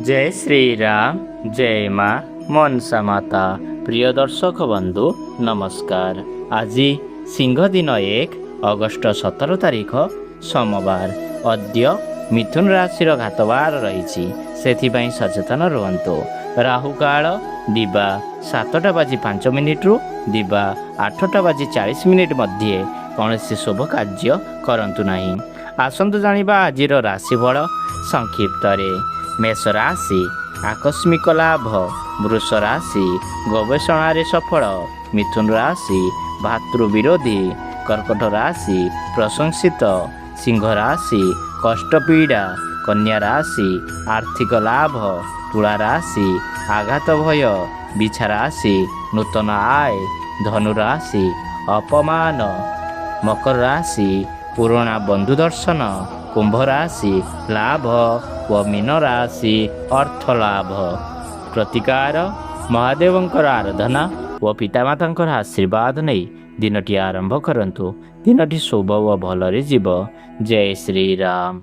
जय श्री राम जय माँ मनसा माता। प्रिय दर्शक बंधु नमस्कार। आज सिंह दिन 1 अगस्ट 17 तारिख सोमवार। अद्य मिथुन राशि घातवार रही से सचेतन रुहतु। राहुकाल दिवा 7:05 रु दिवा 8:40 मध्य कौन शुभ कार्य करंतु नहीं। आसंतु जानिबा आजिर राशिफल संक्षिप्त रे। मेष राशि आकस्मिक लाभ, वृष राशि गवेषण सफल, मिथुन राशि भातृविरोधी, कर्कट राशि प्रशंसित, सिंह राशि कष्ट पीड़ा, कन्या राशि आर्थिक लाभ, तुला राशि आघात भय, बिछा राशि नूतन आय, धनु राशि अपमान, मकर राशि पुराणा बंधु दर्शन, कुंभ राशि लाभ व मीन राशि अर्थ लाभ। प्रतिकार महादेवंकर आराधना व पितामातांकर आशीर्वाद नहीं दिनटी आरंभ करंतु। दिनटी शुभ व भलरे जीव। जय श्री राम।